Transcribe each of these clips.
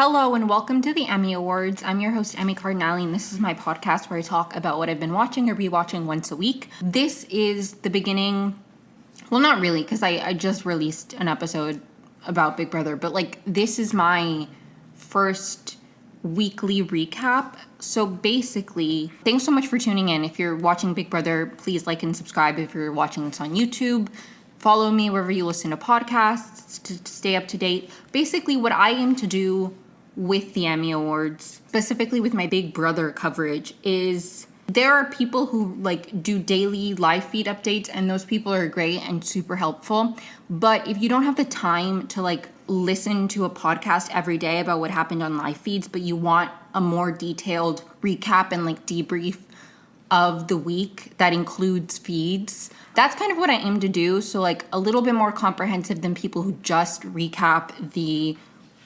Hello and welcome to the Emmy Awards. I'm your host, Emmy Cardinale, and this is my podcast where I talk about what I've been watching or rewatching once a week. This is the beginning, well, not really, because I just released an episode about Big Brother, but this is my first weekly recap. So basically, thanks so much for tuning in. If you're watching Big Brother, please like and subscribe if you're watching this on YouTube. Follow me wherever you listen to podcasts to stay up to date. Basically, what I aim to do with the Emmy Awards, specifically with my Big Brother coverage, is there are people who do daily live feed updates, and those people are great and super helpful. But if you don't have the time to listen to a podcast every day about what happened on live feeds, but you want a more detailed recap and debrief of the week that includes feeds, that's kind of what I aim to do. So a little bit more comprehensive than people who just recap the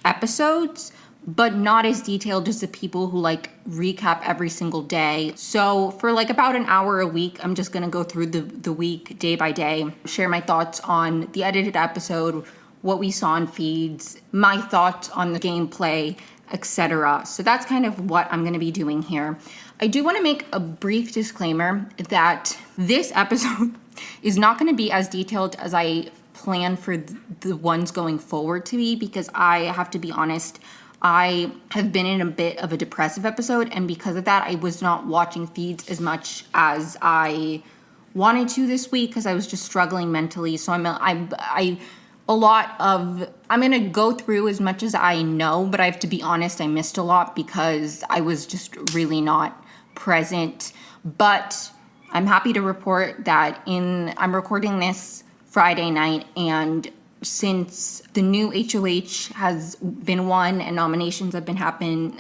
episodes, but not as detailed as the people who recap every single day. So for about an hour a week, I'm just gonna go through the week day by day, share my thoughts on the edited episode, what we saw in feeds, my thoughts on the gameplay, etc. So that's kind of what I'm going to be doing here. I do want to make a brief disclaimer that this episode is not going to be as detailed as I plan for the ones going forward to be, because I have to be honest, I have been in a bit of a depressive episode, and because of that, I was not watching feeds as much as I wanted to this week because I was just struggling mentally. So I'm going to go through as much as I know, but I have to be honest, I missed a lot because I was just really not present. But I'm happy to report that I'm recording this Friday night, and since the new HOH has been won and nominations have been happening,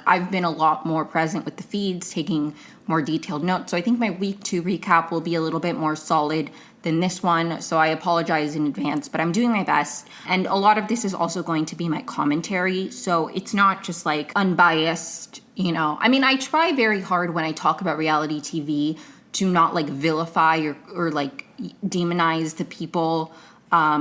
I've been a lot more present with the feeds, taking more detailed notes. So I think my week 2 recap will be a little bit more solid than this one. So I apologize in advance, but I'm doing my best. And a lot of this is also going to be my commentary. So it's not just unbiased, I try very hard when I talk about reality TV to not vilify or demonize the people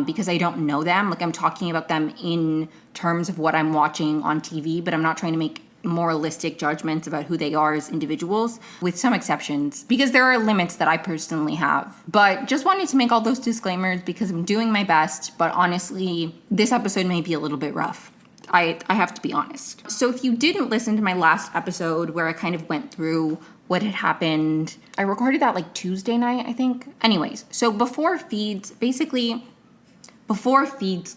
because I don't know them. I'm talking about them in terms of what I'm watching on TV, but I'm not trying to make moralistic judgments about who they are as individuals, with some exceptions, because there are limits that I personally have. But just wanted to make all those disclaimers because I'm doing my best, but honestly, this episode may be a little bit rough. I have to be honest. So if you didn't listen to my last episode where I kind of went through what had happened, I recorded that Tuesday night, I think. Anyways, so before feeds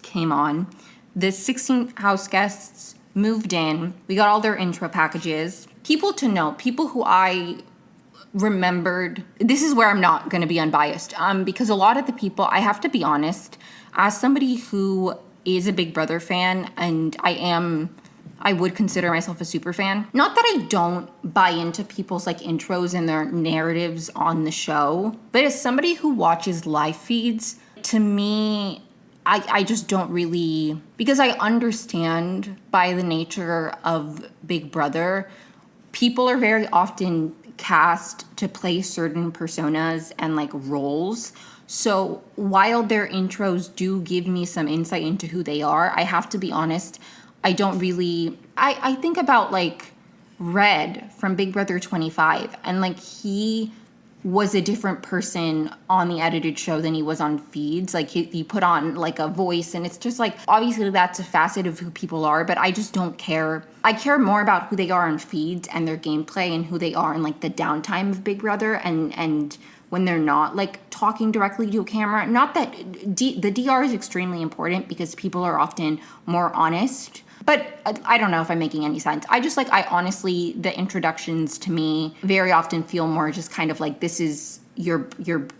came on, the 16 house guests moved in. We got all their intro packages. People to note, people who I remembered, this is where I'm not going to be unbiased, because a lot of the people, I have to be honest, as somebody who is a Big Brother fan, and I would consider myself a super fan. Not that I don't buy into people's intros and their narratives on the show, but as somebody who watches live feeds, to me, I just don't really, because I understand by the nature of Big Brother, people are very often cast to play certain personas and roles. So while their intros do give me some insight into who they are, I have to be honest, I don't really, I think about Red from Big Brother 25, and he was a different person on the edited show than he was on feeds. He put on a voice, and it's just obviously that's a facet of who people are, but I just don't care. I care more about who they are on feeds and their gameplay and who they are in the downtime of Big Brother and when they're not talking directly to a camera. Not that the DR is extremely important because people are often more honest. But I don't know if I'm making any sense. I honestly, the introductions to me very often feel more just kind of this is your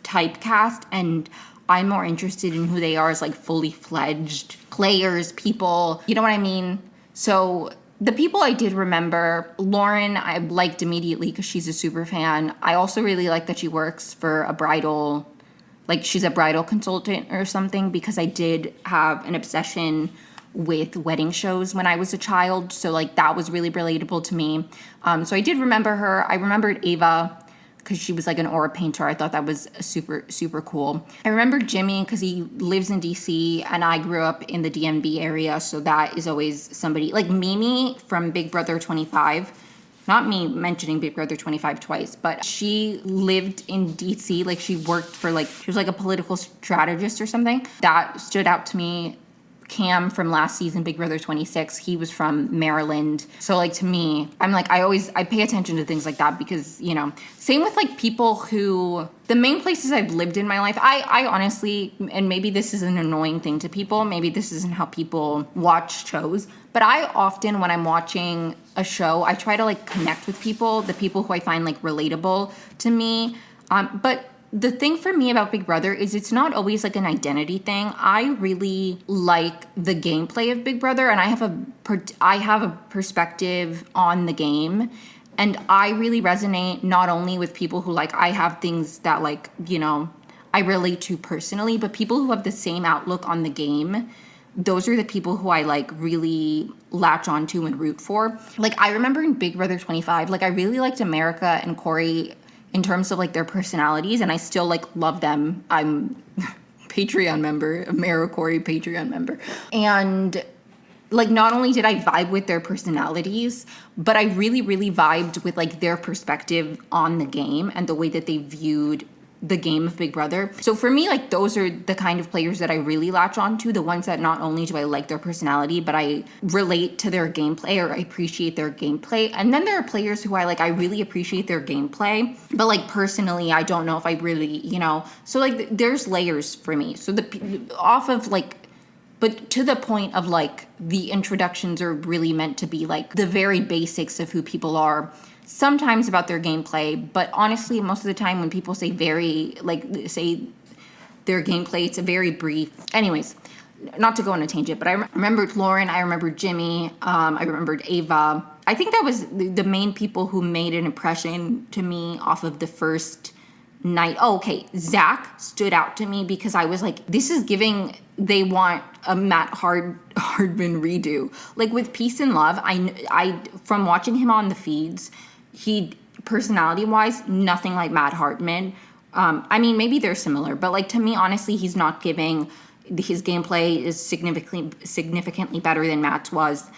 typecast, and I'm more interested in who they are as fully fledged players, people, you know what I mean? So the people I did remember, Lauren, I liked immediately because she's a super fan. I also really like that she works for a bridal, she's a bridal consultant or something, because I did have an obsession with wedding shows when I was a child. So that was really relatable to me. So I did remember her. I remembered Ava, because she was like an aura painter. I thought that was super, super cool. I remember Jimmy because he lives in DC and I grew up in the DMV area. So that is always somebody like Mimi from Big Brother 25. Not me mentioning Big Brother 25 twice, but she lived in DC. Like she worked for she was like a political strategist or something. That stood out to me. Cam from last season, Big Brother 26, he was from Maryland. So like to me, I'm like, I pay attention to things like that because, same with like people who, the main places I've lived in my life, I honestly, and maybe this is an annoying thing to people, maybe this isn't how people watch shows, but I often, when I'm watching a show, I try to like connect with people, the people who I find like relatable to me. But the thing for me about Big Brother is it's not always like an identity thing. I really like the gameplay of Big Brother, and I have a perspective on the game, and I really resonate not only with people who I have things that I relate to personally, but people who have the same outlook on the game. Those are the people who I really latch onto and root for. I remember in Big Brother 25, I really liked America and Corey in terms of their personalities, and I still love them. I'm Patreon member, AmeriCorey Patreon member. And not only did I vibe with their personalities, but I really, really vibed with their perspective on the game and the way that they viewed the game of Big Brother. So for me, those are the kind of players that I really latch on to, the ones that not only do I like their personality, but I relate to their gameplay or I appreciate their gameplay. And then there are players who I really appreciate their gameplay, but personally, I don't know if I really, so there's layers for me. So but to the point of the introductions are really meant to be the very basics of who people are. Sometimes about their gameplay, but honestly, most of the time when people say say their gameplay, it's a very brief. Anyways, not to go on a tangent, but I remembered Lauren, I remembered Jimmy, I remembered Ava. I think that was the main people who made an impression to me off of the first night. Oh, okay, Zach stood out to me because I was this is giving, they want a Matt Hardman redo. With Peace and Love, I from watching him on the feeds, he personality-wise, nothing like Matt Hartman. I mean, maybe they're similar, but to me, honestly, he's not giving. His gameplay is significantly better than Matt's was.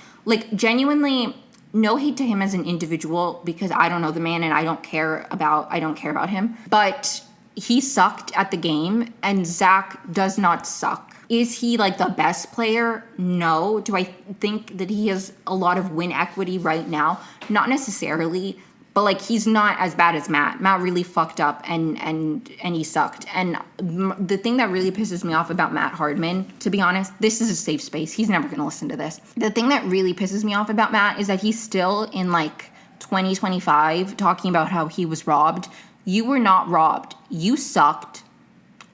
Genuinely, no hate to him as an individual because I don't know the man and I don't care about him. But he sucked at the game, and Zach does not suck. Is he the best player? No. Do I think that he has a lot of win equity right now? Not necessarily, but he's not as bad as Matt. Matt really fucked up and he sucked. And the thing that really pisses me off about Matt Hardman, to be honest, this is a safe space. He's never going to listen to this. The thing that really pisses me off about Matt is that he's still in 2025 talking about how he was robbed. You were not robbed. You sucked.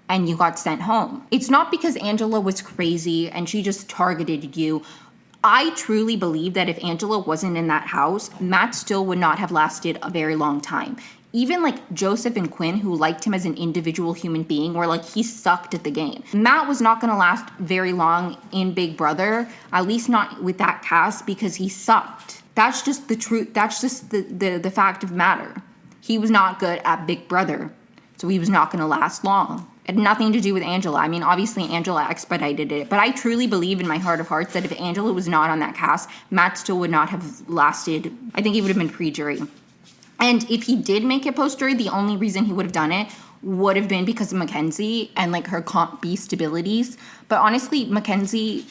And you got sent home. It's not because Angela was crazy and she just targeted you. I truly believe that if Angela wasn't in that house, Matt still would not have lasted a very long time. Even Joseph and Quinn, who liked him as an individual human being, were he sucked at the game. Matt was not going to last very long in Big Brother, at least not with that cast, because he sucked. That's just the truth. That's just the fact of matter. He was not good at Big Brother, so he was not going to last long. It had nothing to do with Angela. I mean, obviously, Angela expedited it. But I truly believe in my heart of hearts that if Angela was not on that cast, Matt still would not have lasted. I think he would have been pre-jury. And if he did make it post-jury, the only reason he would have done it would have been because of Mackenzie and, her comp beast abilities. But honestly, Mackenzie,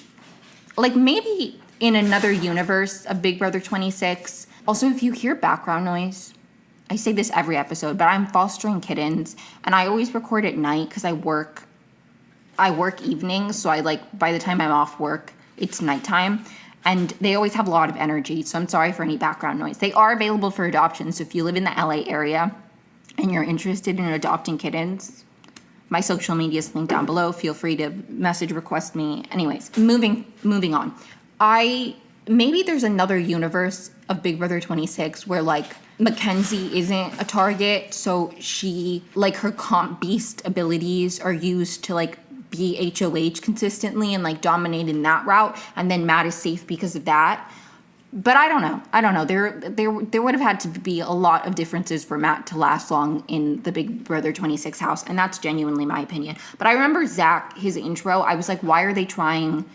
maybe in another universe of Big Brother 26. Also, if you hear background noise, I say this every episode, but I'm fostering kittens, and I always record at night because I work evenings, so by the time I'm off work, it's nighttime, and they always have a lot of energy, so I'm sorry for any background noise. They are available for adoption, so if you live in the LA area and you're interested in adopting kittens, my social media is linked down below. Feel free to message request me. Anyways, moving on. Maybe there's another universe of Big Brother 26 where Mackenzie isn't a target, so she her comp beast abilities are used to be HOH consistently and dominate in that route, and then Matt is safe because of that. But I don't know. There would have had to be a lot of differences for Matt to last long in the Big Brother 26 house, and that's genuinely my opinion. But I remember Zach, his intro, I was like, why are they trying,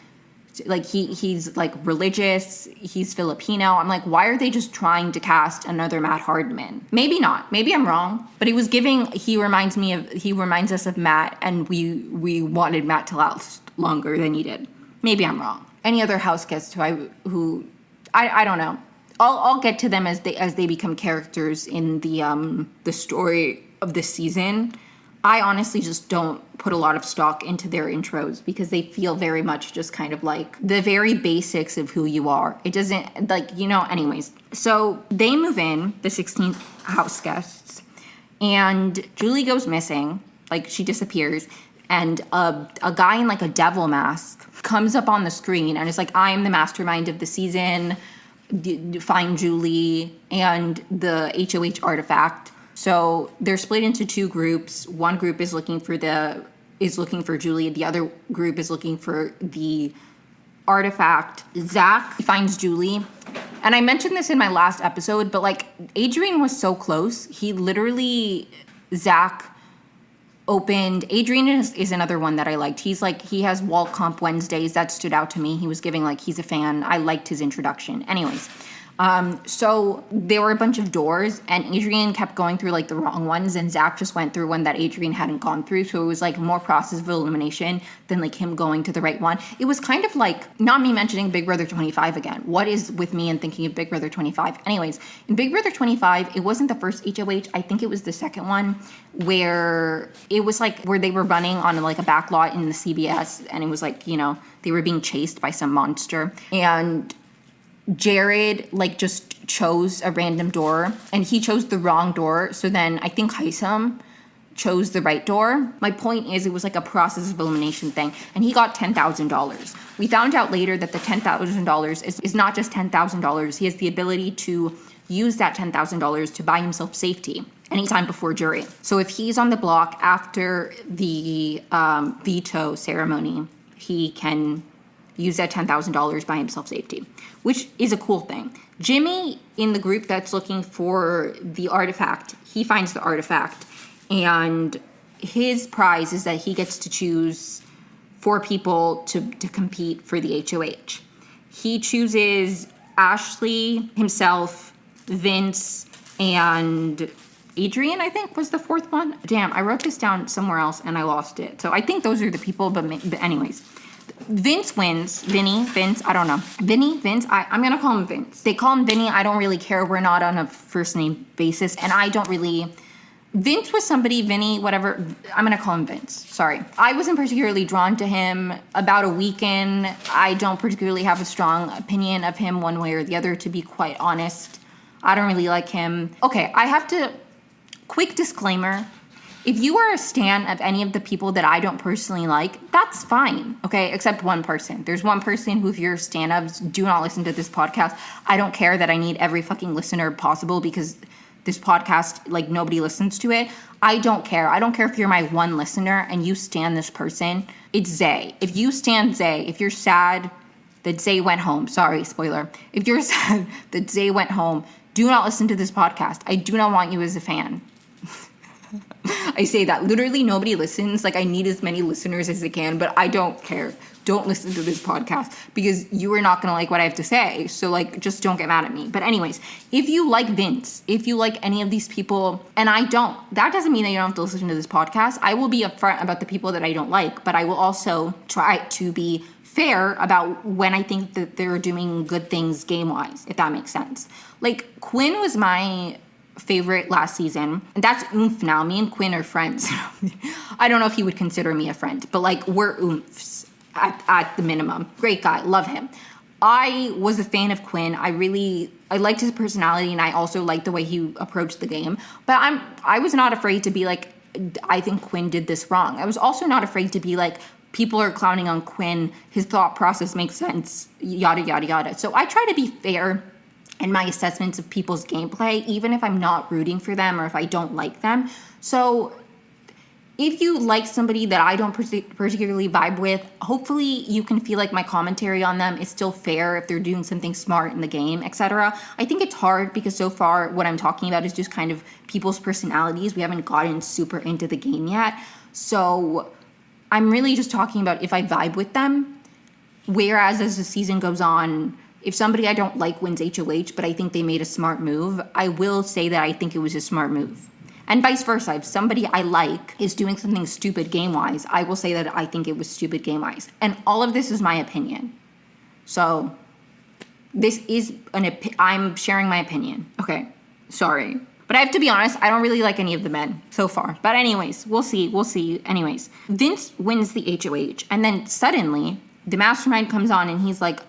like, he's like religious, he's Filipino. I'm like, why are they just trying to cast another Matt Hardman? Maybe not. Maybe I'm wrong. But he reminds us of Matt, and we wanted Matt to last longer than he did. Maybe I'm wrong. Any other house guests who I don't know. I'll get to them as they become characters in the story of this season. I honestly just don't put a lot of stock into their intros because they feel very much just kind of like the very basics of who you are. It doesn't, like, anyways. So they move in, the 16th house guests, and Julie goes missing. Like, she disappears, and a guy in like a devil mask comes up on the screen and it's like, I'm the mastermind of the season, find Julie and the HOH artifact. So they're split into two groups. One group is looking for Julie. The other group is looking for the artifact. Zach finds Julie. And I mentioned this in my last episode, but like, Adrian was so close. Zach opened. Adrian is another one that I liked. He has Wall Comp Wednesdays. That stood out to me. He was giving like he's a fan. I liked his introduction. Anyways, so there were a bunch of doors, and Adrian kept going through like the wrong ones, and Zach just went through one that Adrian hadn't gone through. So it was like more process of elimination than like him going to the right one. It was kind of like, not me mentioning Big Brother 25 again. What is with me and thinking of Big Brother 25? Anyways, in Big Brother 25, it wasn't the first HOH. I think it was the second one, where it was like where they were running on like a back lot in the CBS, and it was like, they were being chased by some monster, and Jared like just chose a random door, and he chose the wrong door. So then I think Haisam chose the right door. My point is, it was like a process of elimination thing, and he got $10,000. We found out later that the $10,000 is not just $10,000. He has the ability to use that $10,000 to buy himself safety anytime before jury. So if he's on the block after the veto ceremony, he can use that $10,000, buy himself safety, which is a cool thing. Jimmy, in the group that's looking for the artifact, he finds the artifact, and his prize is that he gets to choose 4 people to compete for the HOH. He chooses Ashley, himself, Vince, and Adrian, I think, was the 4th one. Damn, I wrote this down somewhere else and I lost it. So I think those are the people, but anyways. Vince wins. Vince, I don't know. Vince, I'm going to call him Vince. They call him Vinny. I don't really care. We're not on a first name basis, and I don't really... Vince was somebody, Vinny, whatever. I'm going to call him Vince. Sorry. I wasn't particularly drawn to him. About a week in, I don't particularly have a strong opinion of him one way or the other, to be quite honest. I don't really like him. Okay, I have to... Quick disclaimer. If you are a stan of any of the people that I don't personally like, that's fine, okay? Except one person. There's one person who, if you're a stan of, do not listen to this podcast. I don't care that I need every fucking listener possible because this podcast, like, nobody listens to it. I don't care. I don't care if you're my one listener and you stan this person. It's Zay. If you stan Zay, if you're sad that Zay went home, sorry, spoiler. If you're sad that Zay went home, do not listen to this podcast. I do not want you as a fan. I say that. Literally nobody listens. Like, I need as many listeners as I can, but I don't care. Don't listen to this podcast because you are not going to like what I have to say. So, like, just don't get mad at me. But anyways, if you like Vince, if you like any of these people, and I don't, that doesn't mean that you don't have to listen to this podcast. I will be upfront about the people that I don't like, but I will also try to be fair about when I think that they're doing good things game-wise, if that makes sense. Like, Quinn was my favorite last season, and that's oomph now. Me and Quinn are friends. I don't know if he would consider me a friend, but like, we're oomphs at the minimum. Great guy, love him. I was a fan of Quinn. I liked his personality, and I also liked the way he approached the game. But I was not afraid to be like, I think Quinn did this wrong. I was also not afraid to be like, people are clowning on Quinn. His thought process makes sense, yada, yada, yada. So I try to be fair in my assessments of people's gameplay, even if I'm not rooting for them or if I don't like them. So if you like somebody that I don't particularly vibe with, hopefully you can feel like my commentary on them is still fair if they're doing something smart in the game, etc. I think it's hard because so far what I'm talking about is just kind of people's personalities. We haven't gotten super into the game yet. So I'm really just talking about if I vibe with them. Whereas as the season goes on, if somebody I don't like wins HOH, but I think they made a smart move, I will say that I think it was a smart move. And vice versa. If somebody I like is doing something stupid game-wise, I will say that I think it was stupid game-wise. And all of this is my opinion. So this is I'm sharing my opinion. Okay, sorry. But I have to be honest, I don't really like any of the men so far. But anyways, we'll see. Anyways, Vince wins the HOH. And then suddenly, the mastermind comes on and he's like,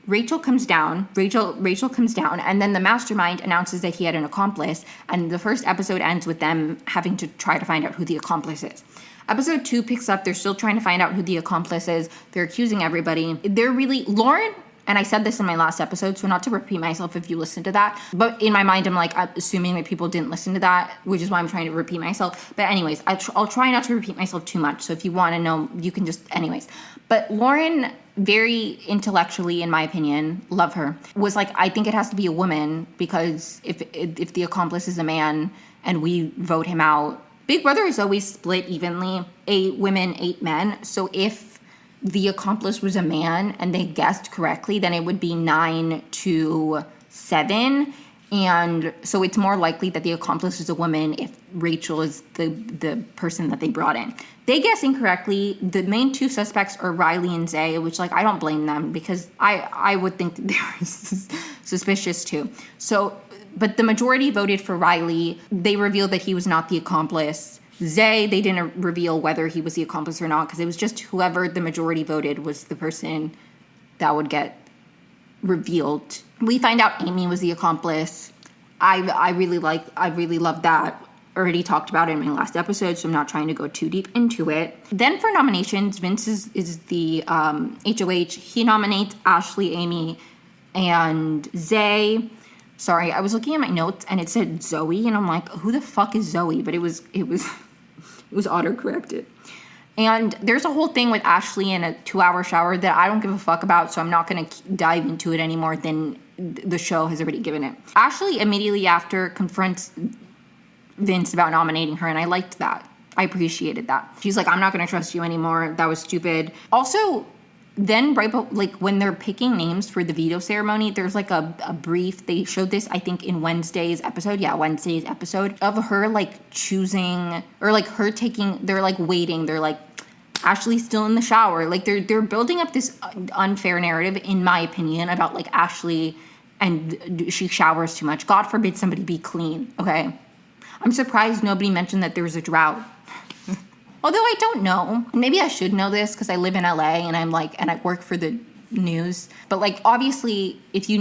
Rachel comes down, and then the mastermind announces that he had an accomplice, and the first episode ends with them having to try to find out who the accomplice is. Episode 2 picks up, they're still trying to find out who the accomplice is, they're accusing everybody. They're really, Lauren, and I said this in my last episode, so not to repeat myself if you listen to that, but in my mind I'm like, I'm assuming that people didn't listen to that, which is why I'm trying to repeat myself. But anyways, I'll try not to repeat myself too much, so if you want to know, you can just, anyways. But Lauren, very intellectually, in my opinion, love her, was like, I think it has to be a woman, because if the accomplice is a man and we vote him out, Big Brother is always split evenly, 8 women, 8 men. So if the accomplice was a man and they guessed correctly, then it would be 9-7. And so it's more likely that the accomplice is a woman if Rachel is the person that they brought in. They guess incorrectly. The main 2 suspects are Riley and Zay, which, like, I don't blame them because I would think that they're suspicious too. So, but the majority voted for Riley. They revealed that he was not the accomplice. Zay, they didn't reveal whether he was the accomplice or not because it was just whoever the majority voted was the person that would get revealed. We find out Amy was the accomplice. I really love that. Already talked about it in my last episode, so I'm not trying to go too deep into it. Then for nominations, Vince is the HOH. He nominates Ashley, Amy, and Zay. Sorry, I was looking at my notes and it said Zoe, and I'm like, who the fuck is Zoe? But it was auto-corrected. And there's a whole thing with Ashley in a 2-hour shower that I don't give a fuck about, so I'm not going to dive into it anymore than the show has already given it. Ashley immediately after confronts Vince about nominating her, and I liked that. I appreciated that. She's like, I'm not going to trust you anymore. That was stupid. Also, then right, like when they're picking names for the veto ceremony, there's like a brief. They showed this, I think, in Wednesday's episode. Yeah, Wednesday's episode of her like choosing or like her taking. They're like waiting. They're like Ashley's still in the shower. Like they're building up this unfair narrative, in my opinion, about like Ashley and she showers too much. God forbid somebody be clean. Okay, I'm surprised nobody mentioned that there was a drought. Although I don't know. Maybe I should know this because I live in LA and I'm like, and I work for the news. But like, obviously, if you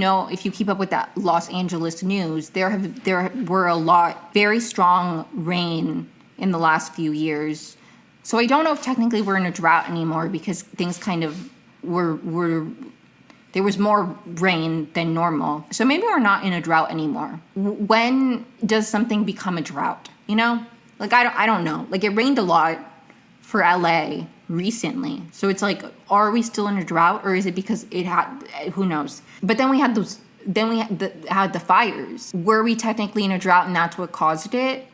keep up with that Los Angeles news, there were a lot, very strong rain in the last few years. So I don't know if technically we're in a drought anymore because things kind of were there was more rain than normal. So maybe we're not in a drought anymore. When does something become a drought? You know? Like, I don't know. Like, it rained a lot for LA recently. So it's like, are we still in a drought? Or is it because it had, who knows? But then we had the fires. Were we technically in a drought and that's what caused it?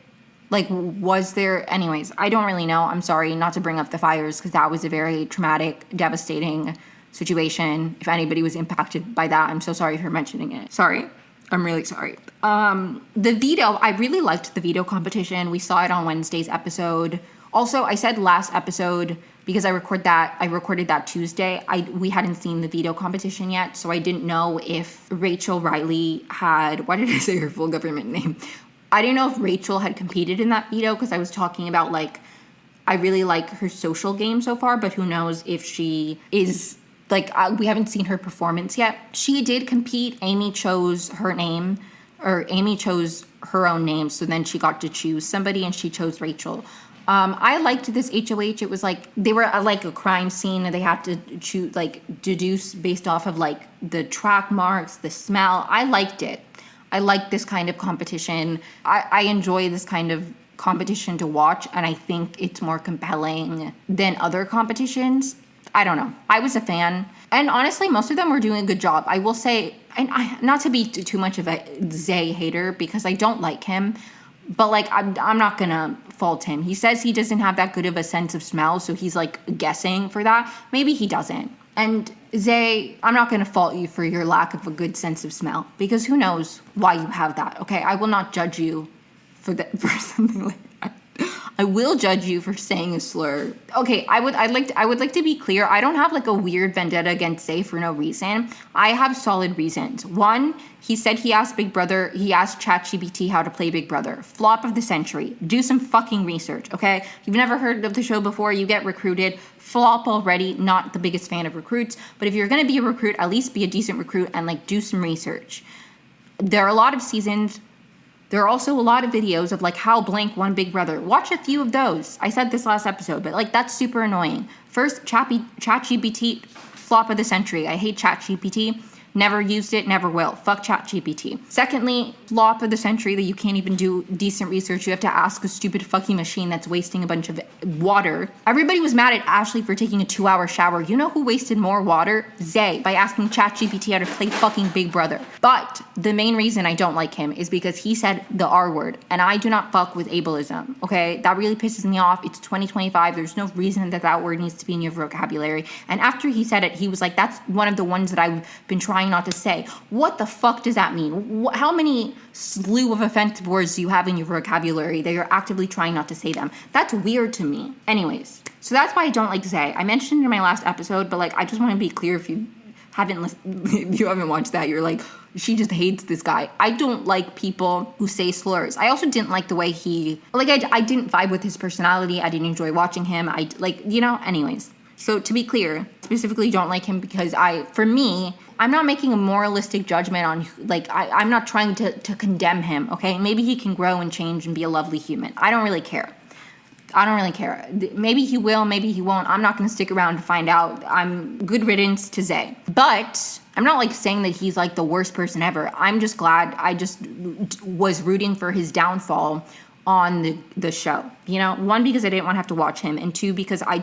Like, was there, anyways, I don't really know. I'm sorry not to bring up the fires because that was a very traumatic, devastating situation. If anybody was impacted by that, I'm so sorry for mentioning it. Sorry. I'm really sorry. The veto, I really liked the veto competition. We saw it on Wednesday's episode. Also, I said last episode, because I recorded that Tuesday, we hadn't seen the veto competition yet, so I didn't know if Rachel Riley had, why did I say her full government name? I didn't know if Rachel had competed in that veto, because I was talking about, like, I really like her social game so far, but who knows if she is... Like, we haven't seen her performance yet. She did compete. Amy chose her own name, so then she got to choose somebody, and she chose Rachel. I liked this HOH. It was like, they were at, like, a crime scene, and they had to choose, like, deduce based off of, like, the track marks, the smell. I liked it. I like this kind of competition. I enjoy this kind of competition to watch, and I think it's more compelling than other competitions. I don't know. I was a fan, and honestly, most of them were doing a good job. I will say, and not to be too much of a Zay hater, because I don't like him, but like I'm not gonna fault him. He says he doesn't have that good of a sense of smell, so he's like guessing for that. Maybe he doesn't. And Zay, I'm not gonna fault you for your lack of a good sense of smell, because who knows why you have that. Okay, I will not judge you for something like that. I will judge you for saying a slur. Okay, I would like to be clear. I don't have like a weird vendetta against Zay for no reason. I have solid reasons. One, he said he asked ChatGPT how to play Big Brother. Flop of the century. Do some fucking research, okay? You've never heard of the show before, you get recruited. Flop already. Not the biggest fan of recruits, but if you're gonna be a recruit, at least be a decent recruit and like do some research. There are a lot of seasons. There are also a lot of videos of like how blank won Big Brother. Watch a few of those. I said this last episode, but like that's super annoying. First, ChatGPT, flop of the century. I hate ChatGPT. Never used it, never will. Fuck ChatGPT. Secondly, flop of the century that you can't even do decent research. You have to ask a stupid fucking machine that's wasting a bunch of water. Everybody was mad at Ashley for taking a 2-hour shower. You know who wasted more water? Zay, by asking ChatGPT how to play fucking Big Brother. But the main reason I don't like him is because he said the R word, and I do not fuck with ableism, okay? That really pisses me off. It's 2025. There's no reason that word needs to be in your vocabulary. And after he said it, he was like, that's one of the ones that I've been trying not to say. What the fuck does that mean? How many slew of offensive words do you have in your vocabulary that you're actively trying not to say them? That's weird to me. Anyways, so that's why I don't like Zay. I mentioned it in my last episode, but like I just want to be clear, if you haven't watched that, you're like, she just hates this guy. I don't like people who say slurs. I also didn't like the way I didn't vibe with his personality. I didn't enjoy watching him. Anyways. So to be clear, specifically don't like him because I'm not making a moralistic judgment on, I'm not trying to condemn him, okay? Maybe he can grow and change and be a lovely human. I don't really care. Maybe he will, maybe he won't. I'm not going to stick around to find out. I'm good riddance to Zay. But I'm not saying that he's the worst person ever. I'm just glad I just was rooting for his downfall on the show. One, because I didn't want to have to watch him, and two, because I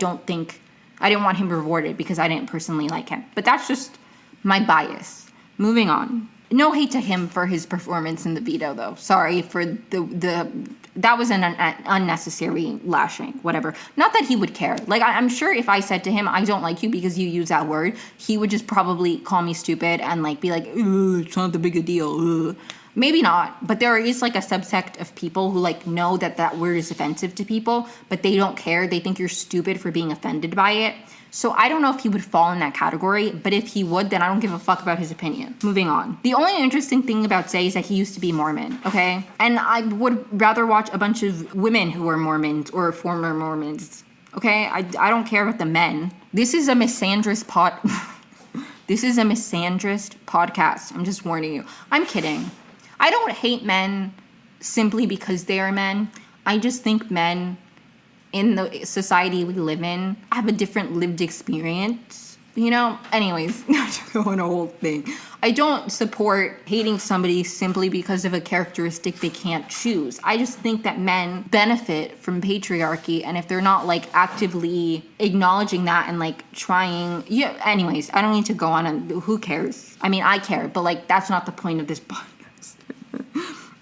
didn't want him rewarded because I didn't personally like him. But that's just my bias. Moving on. No hate to him for his performance in the veto, though. Sorry for that was an unnecessary lashing, whatever. Not that he would care. I'm sure if I said to him, I don't like you because you use that word, he would just probably call me stupid and be like, it's not the big a deal. Maybe not, but there is a subsect of people who know that word is offensive to people, but they don't care. They think you're stupid for being offended by it. So I don't know if he would fall in that category, but if he would, then I don't give a fuck about his opinion. Moving on. The only interesting thing about Zay is that he used to be Mormon, okay? And I would rather watch a bunch of women who are Mormons or former Mormons, okay? I don't care about the men. This is a misandrist This is a misandrist podcast. I'm just warning you. I'm kidding. I don't hate men simply because they are men. I just think men in the society we live in have a different lived experience, Anyways, not to go on a whole thing. I don't support hating somebody simply because of a characteristic they can't choose. I just think that men benefit from patriarchy, and if they're not actively acknowledging that and trying, anyways, I don't need to go on and who cares? I mean, I care, but that's not the point of this podcast.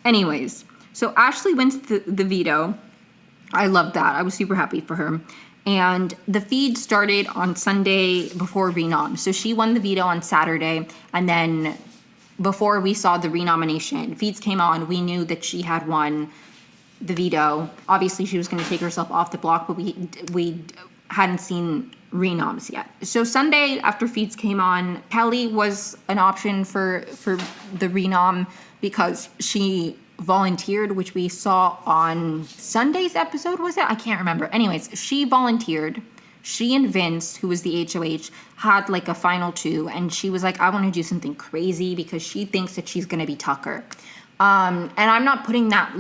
Anyways, so Ashley wins the veto. I loved that. I was super happy for her. And the feed started on Sunday before renom. So she won the veto on Saturday. And then before we saw the renomination, feeds came on. We knew that she had won the veto. Obviously, she was going to take herself off the block, but we hadn't seen renoms yet. So Sunday, after feeds came on, Kelly was an option for the renom because she volunteered, which we saw on Sunday's episode, was it? I can't remember. Anyways, she volunteered. She and Vince, who was the HOH, had a final two, and she was like, I want to do something crazy because she thinks that she's going to be Tucker. And I'm not putting that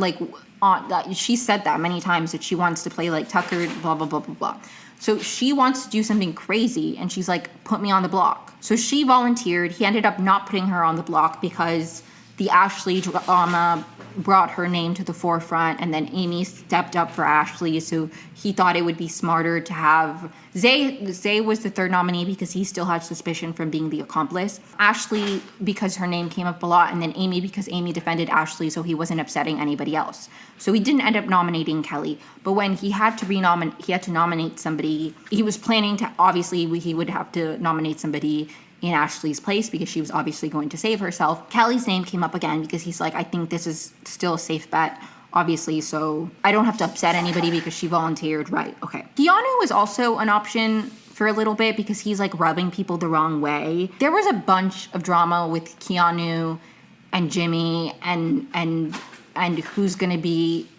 on that. She said that many times that she wants to play Tucker, blah, blah, blah, blah, blah. So she wants to do something crazy, and she's like, put me on the block. So she volunteered. He ended up not putting her on the block because the Ashley drama brought her name to the forefront, and then Amy stepped up for Ashley, so he thought it would be smarter to have Zay was the third nominee because he still had suspicion from being the accomplice. Ashley, because her name came up a lot, and then Amy because Amy defended Ashley, so he wasn't upsetting anybody else. So he didn't end up nominating Kelly. But when he had to nominate somebody, he was planning to, obviously he would have to nominate somebody in Ashley's place because she was obviously going to save herself. Kelly's name came up again because he's like, I think this is still a safe bet, obviously, so I don't have to upset anybody because she volunteered. Right, okay. Keanu was also an option for a little bit because he's like rubbing people the wrong way. There was a bunch of drama with Keanu and Jimmy and who's gonna be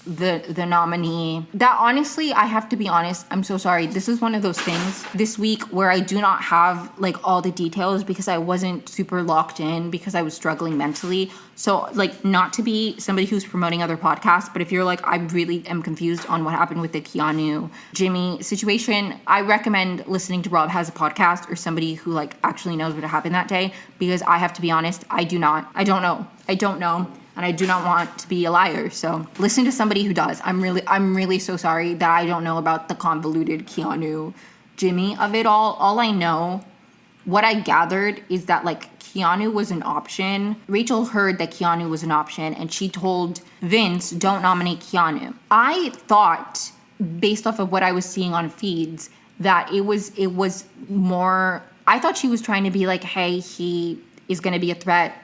the nominee. That honestly, I have to be honest, I'm so sorry. This is one of those things this week where I do not have like all the details because I wasn't super locked in because I was struggling mentally. So like, not to be somebody who's promoting other podcasts, but if you're like, I really am confused on what happened with the Keanu Jimmy situation, I recommend listening to Rob Has a Podcast or somebody who like actually knows what happened that day, because I have to be honest, I don't know. And I do not want to be a liar. So listen to somebody who does. I'm really so sorry that I don't know about the convoluted Keanu Jimmy of it all. All I know, what I gathered is that like Keanu was an option. Rachel heard that Keanu was an option and she told Vince, don't nominate Keanu. I thought, based off of what I was seeing on feeds, that it was more, I thought she was trying to be like, hey, he is going to be a threat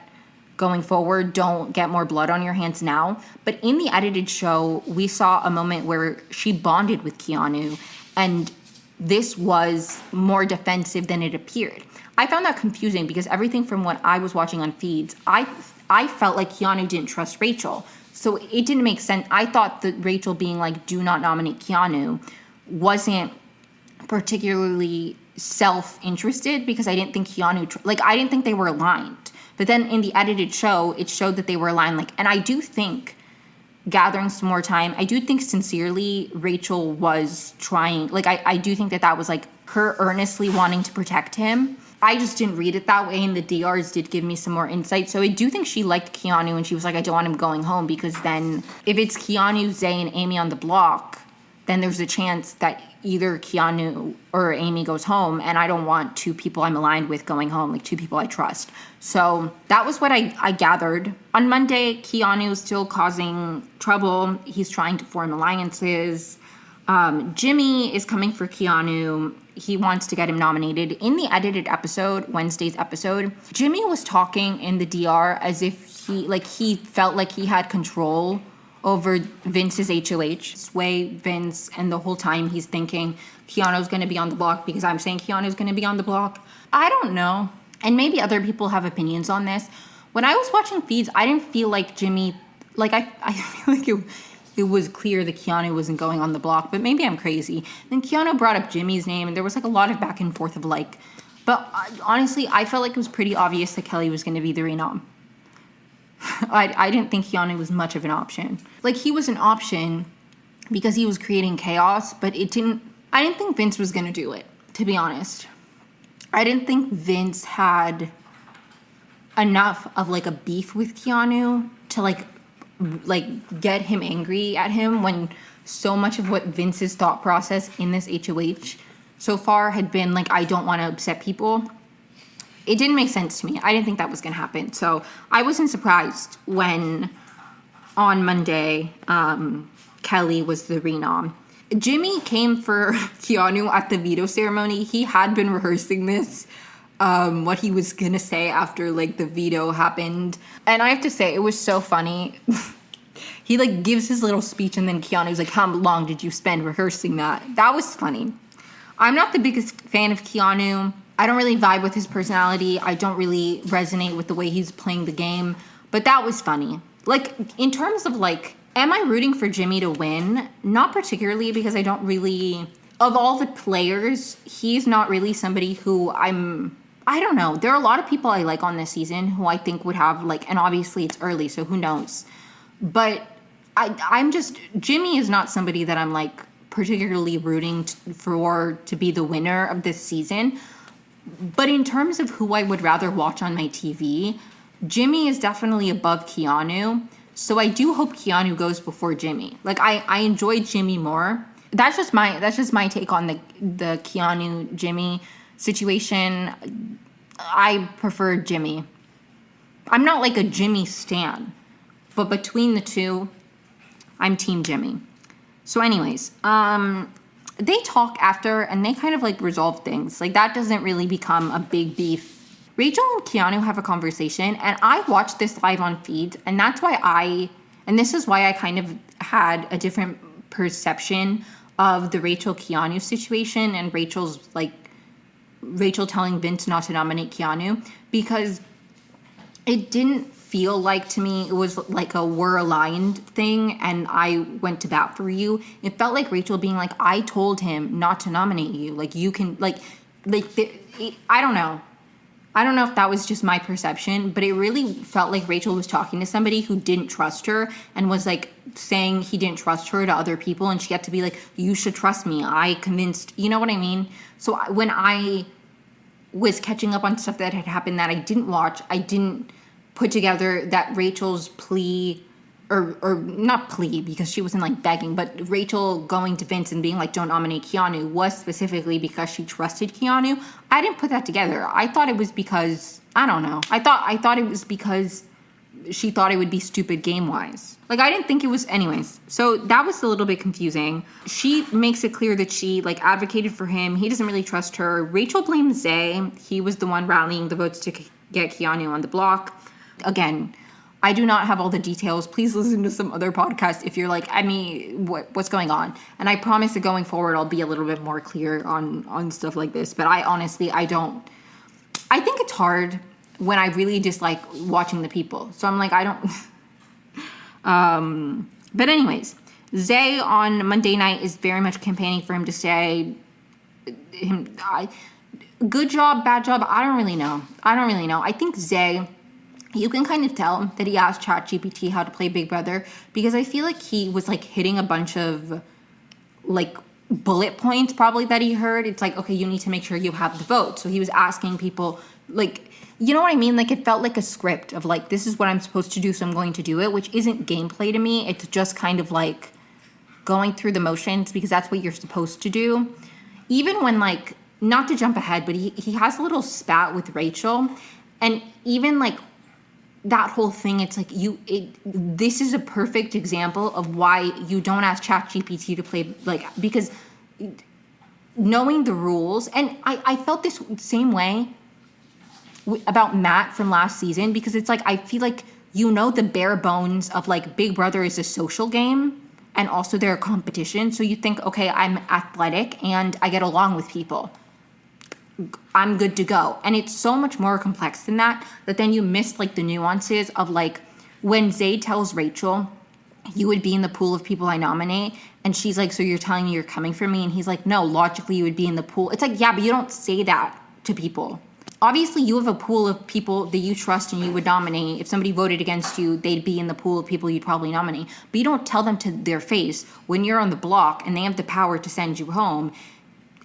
going forward, don't get more blood on your hands now. But in the edited show, we saw a moment where she bonded with Keanu, and this was more defensive than it appeared. I found that confusing because everything from what I was watching on feeds, I felt like Keanu didn't trust Rachel. So it didn't make sense. I thought that Rachel being like, do not nominate Keanu wasn't particularly self-interested because I didn't think I didn't think they were aligned. But then in the edited show, it showed that they were aligned. Like, and I do think, gathering some more time, I do think sincerely Rachel was trying. Like, I do think that was like her earnestly wanting to protect him. I just didn't read it that way, and the DRs did give me some more insight. So I do think she liked Keanu, and she was like, I don't want him going home, because then if it's Keanu, Zay, and Amy on the block, then there's a chance that either Keanu or Amy goes home, and I don't want two people I'm aligned with going home, like two people I trust. So that was what I gathered. On Monday, Keanu is still causing trouble. He's trying to form alliances. Jimmy is coming for Keanu. He wants to get him nominated. In the edited episode, Wednesday's episode, Jimmy was talking in the DR as if he felt like he had control over Vince's HOH. Sway Vince, and the whole time he's thinking Keanu's going to be on the block because I'm saying Keanu's going to be on the block. I don't know. And maybe other people have opinions on this. When I was watching feeds, I didn't feel like Jimmy, like I feel like it was clear that Keanu wasn't going on the block, but maybe I'm crazy. Then Keanu brought up Jimmy's name, and there was like a lot of back and forth of like, but honestly, I felt like it was pretty obvious that Kelly was going to be the renom. I didn't think Keanu was much of an option. Like, he was an option because he was creating chaos, but I didn't think Vince was going to do it, to be honest. I didn't think Vince had enough of like a beef with Keanu to like get him angry at him, when so much of what Vince's thought process in this HOH so far had been like, I don't want to upset people. It didn't make sense to me. I didn't think that was going to happen. So I wasn't surprised when on Monday, Kelly was the renom. Jimmy came for Keanu at the veto ceremony. He had been rehearsing this, what he was going to say after like the veto happened. And I have to say, it was so funny. He like gives his little speech, and then Keanu's like, how long did you spend rehearsing that? That was funny. I'm not the biggest fan of Keanu. I don't really vibe with his personality. I don't really resonate with the way he's playing the game. But that was funny. Like, in terms of, like, am I rooting for Jimmy to win? Not particularly, because I don't really... Of all the players, he's not really somebody who I don't know. There are a lot of people I like on this season who I think would have, like... And obviously it's early, so who knows? But Jimmy is not somebody that I'm, like, particularly rooting for to be the winner of this season. But in terms of who I would rather watch on my TV, Jimmy is definitely above Keanu. So I do hope Keanu goes before Jimmy. Like I enjoyed Jimmy more. That's just my take on the Keanu Jimmy situation. I prefer Jimmy. I'm not like a Jimmy stan, but between the two, I'm team Jimmy. So anyways, they talk after and they kind of like resolve things. Like that doesn't really become a big beef. Rachel and Keanu have a conversation, and I watched this live on feeds, and that's why this is why I kind of had a different perception of the Rachel Keanu situation and Rachel telling Vince not to nominate Keanu, because it didn't feel like to me it was like a we're aligned thing and I went to bat for you. It felt like Rachel being like, I told him not to nominate you. Like you can I don't know. I don't know if that was just my perception, but it really felt like Rachel was talking to somebody who didn't trust her and was like saying he didn't trust her to other people, and she had to be like, you should trust me. I convinced, you know what I mean? So when I was catching up on stuff that had happened that I didn't watch, I didn't put together that Rachel's plea, or not plea because she wasn't like begging, but Rachel going to Vince and being like, don't nominate Keanu was specifically because she trusted Keanu. I didn't put that together. I thought it was because, I don't know. I thought it was because she thought it would be stupid game-wise. Like, I didn't think it was, anyways. So that was a little bit confusing. She makes it clear that she like advocated for him. He doesn't really trust her. Rachel blames Zay. He was the one rallying the votes to get Keanu on the block. Again, I do not have all the details. Please listen to some other podcast if you're like, I mean, what's going on? And I promise that going forward, I'll be a little bit more clear on stuff like this. But I honestly, I think it's hard when I really dislike watching the people. So I'm like, I don't. But anyways, Zay on Monday night is very much campaigning for him to say, good job, bad job. I don't really know. I think Zay, you can kind of tell that he asked ChatGPT how to play Big Brother, because I feel like he was like hitting a bunch of like bullet points probably that he heard. It's like, okay, you need to make sure you have the vote. So he was asking people like, you know what I mean? Like it felt like a script of like, this is what I'm supposed to do, so I'm going to do it, which isn't gameplay to me. It's just kind of like going through the motions because that's what you're supposed to do. Even when like, not to jump ahead, but he has a little spat with Rachel, and even like that whole thing, it's like this is a perfect example of why you don't ask ChatGPT to play, like, because knowing the rules, and I felt this same way about Matt from last season, because it's like, I feel like the bare bones of like Big Brother is a social game and also they're a competition. So you think, okay, I'm athletic and I get along with people, I'm good to go. And it's so much more complex than that then you miss like the nuances of like when Zay tells Rachel, you would be in the pool of people I nominate, and she's like, so you're telling me you're coming for me? And he's like, no, logically you would be in the pool. It's like, yeah, but you don't say that to people. Obviously you have a pool of people that you trust and you would nominate. If somebody voted against you, they'd be in the pool of people you'd probably nominate. But you don't tell them to their face when you're on the block and they have the power to send you home,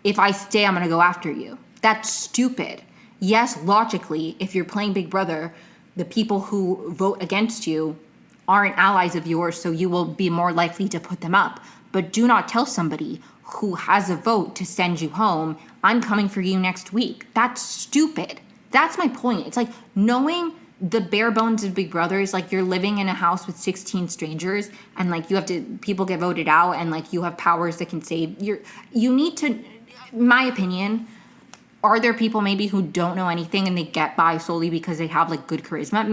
if I stay, I'm gonna go after you. That's stupid. Yes, logically, if you're playing Big Brother, the people who vote against you aren't allies of yours, so you will be more likely to put them up. But do not tell somebody who has a vote to send you home, I'm coming for you next week. That's stupid. That's my point. It's like knowing the bare bones of Big Brother is like you're living in a house with 16 strangers and like people get voted out and like you have powers that can save. You need to, my opinion, are there people maybe who don't know anything and they get by solely because they have like good charisma?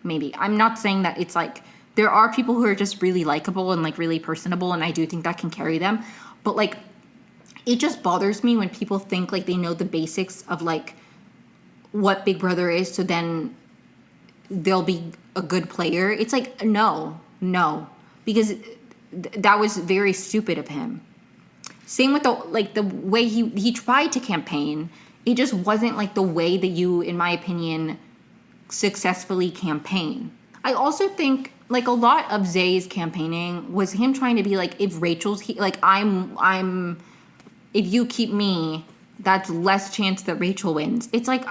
Maybe. I'm not saying that it's like, there are people who are just really likable and like really personable, and I do think that can carry them. But like, it just bothers me when people think like they know the basics of like what Big Brother is, so then they'll be a good player. It's like, no, because that was very stupid of him. Same with the way he tried to campaign. It just wasn't like the way that you, in my opinion, successfully campaign. I also think like a lot of Zay's campaigning was him trying to be like, if Rachel's like I'm if you keep me, that's less chance that Rachel wins. It's like,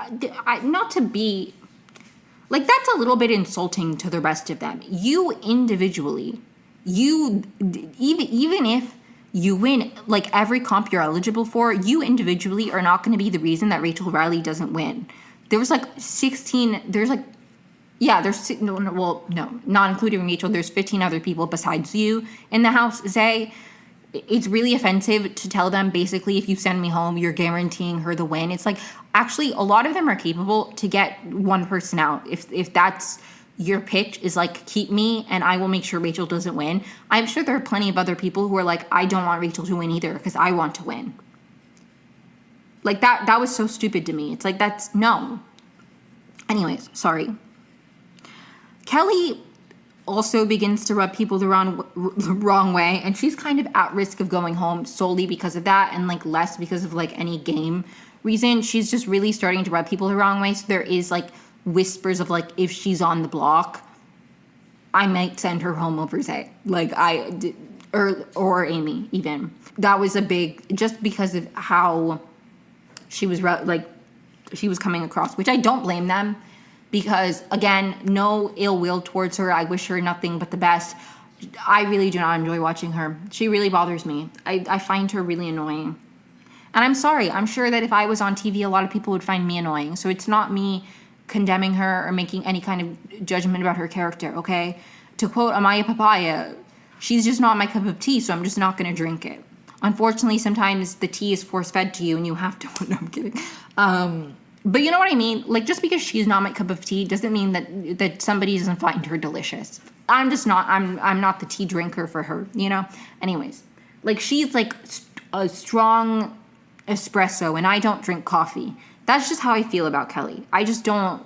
not to be, Like, that's a little bit insulting to the rest of them. You individually, even if you win, like, every comp you're eligible for, you individually are not going to be the reason that Rachel Riley doesn't win. There was, like, 16, there's, like, yeah, there's, no, not including Rachel, there's 15 other people besides you in the house, Zay. It's really offensive to tell them, basically, if you send me home, you're guaranteeing her the win. It's like, actually, a lot of them are capable to get one person out. If that's your pitch, is like, keep me and I will make sure Rachel doesn't win. I'm sure there are plenty of other people who are like, I don't want Rachel to win either because I want to win. Like, that was so stupid to me. It's like, that's, no. Anyways, sorry. Kelly also begins to rub people the wrong way, and she's kind of at risk of going home solely because of that, and like less because of like any game reason. She's just really starting to rub people the wrong way. So there is like whispers of like, if she's on the block, I might send her home over Zay, like or Amy even. That was a big, just because of how she was she was coming across, which I don't blame them. Because, again, no ill will towards her. I wish her nothing but the best. I really do not enjoy watching her. She really bothers me. I find her really annoying. And I'm sorry. I'm sure that if I was on TV, a lot of people would find me annoying. So it's not me condemning her or making any kind of judgment about her character, okay? To quote Amaya Papaya, she's just not my cup of tea, so I'm just not going to drink it. Unfortunately, sometimes the tea is force-fed to you and you have to... No, I'm kidding. But you know what I mean? Like, just because she's not my cup of tea doesn't mean that somebody doesn't find her delicious. I'm just not, I'm not the tea drinker for her, you know? Anyways, like, she's like a strong espresso and I don't drink coffee. That's just how I feel about Kelly. I just don't,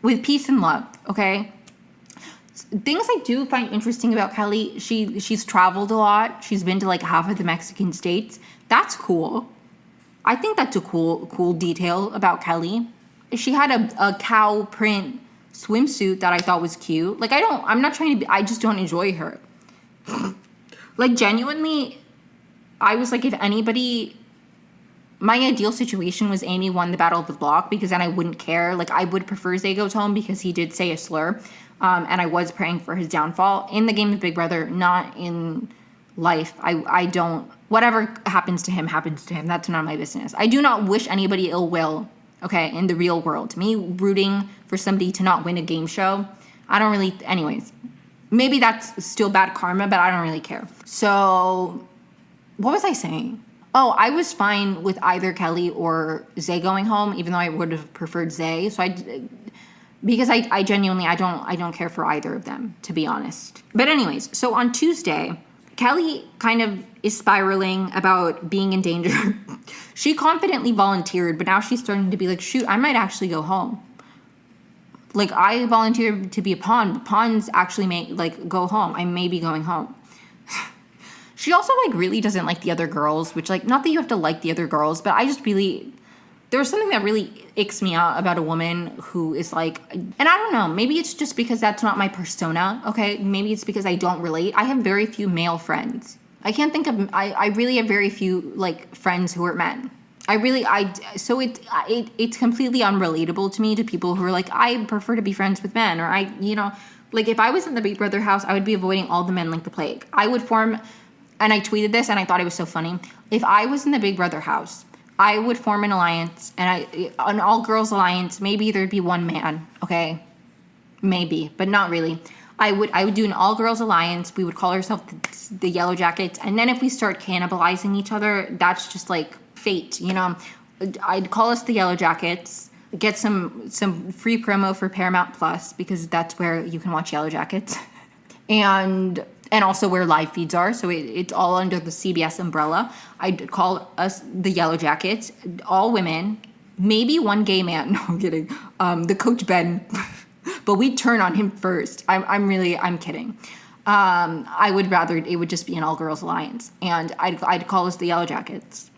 with peace and love, okay? Things I do find interesting about Kelly, she's traveled a lot. She's been to like half of the Mexican states. That's cool. I think that's a cool detail about Kelly. She had a cow print swimsuit that I thought was cute. Like, I'm not trying to be, I just don't enjoy her. Like, genuinely, I was like, if anybody, my ideal situation was Amy won the Battle of the Block, because then I wouldn't care. Like, I would prefer Zay goes home because he did say a slur. And I was praying for his downfall in the game of Big Brother, not in life. I don't, whatever happens to him. That's none of my business. I do not wish anybody ill will, okay, in the real world. Me rooting for somebody to not win a game show, I don't really, anyways. Maybe that's still bad karma, but I don't really care. So, what was I saying? Oh, I was fine with either Kelly or Zay going home, even though I would have preferred Zay. So because I genuinely, I don't care for either of them, to be honest. But anyways, so on Tuesday, Kelly kind of is spiraling about being in danger. She confidently volunteered, but now she's starting to be like, shoot, I might actually go home. Like, I volunteered to be a pawn, but pawns actually may, like, go home. I may be going home. She also, like, really doesn't like the other girls, which, like, not that you have to like the other girls, but I just really, there's something that really icks me out about a woman who is like, and I don't know, maybe it's just because that's not my persona, okay? Maybe it's because I don't relate. I have very few male friends. I can't think of, I really have very few, like, friends who are men. So it's completely unrelatable to me, to people who are like, I prefer to be friends with men, or like, if I was in the Big Brother house, I would be avoiding all the men like the plague. I would form, and I tweeted this and I thought it was so funny, if I was in the Big Brother house, I would form an alliance, an all-girls alliance. Maybe there'd be one man, okay? Maybe, but not really. I would do an all-girls alliance. We would call ourselves the Yellow Jackets, and then if we start cannibalizing each other, that's just like fate, you know? I'd call us the Yellow Jackets, get some free promo for Paramount Plus, because that's where you can watch Yellow Jackets, and also where live feeds are, so it's all under the CBS umbrella. I'd call us the Yellow Jackets, all women, maybe one gay man. No, I'm kidding. The Coach Ben, but we'd turn on him first. I'm kidding. I would rather it would just be an all-girls alliance, and I'd call us the Yellow Jackets.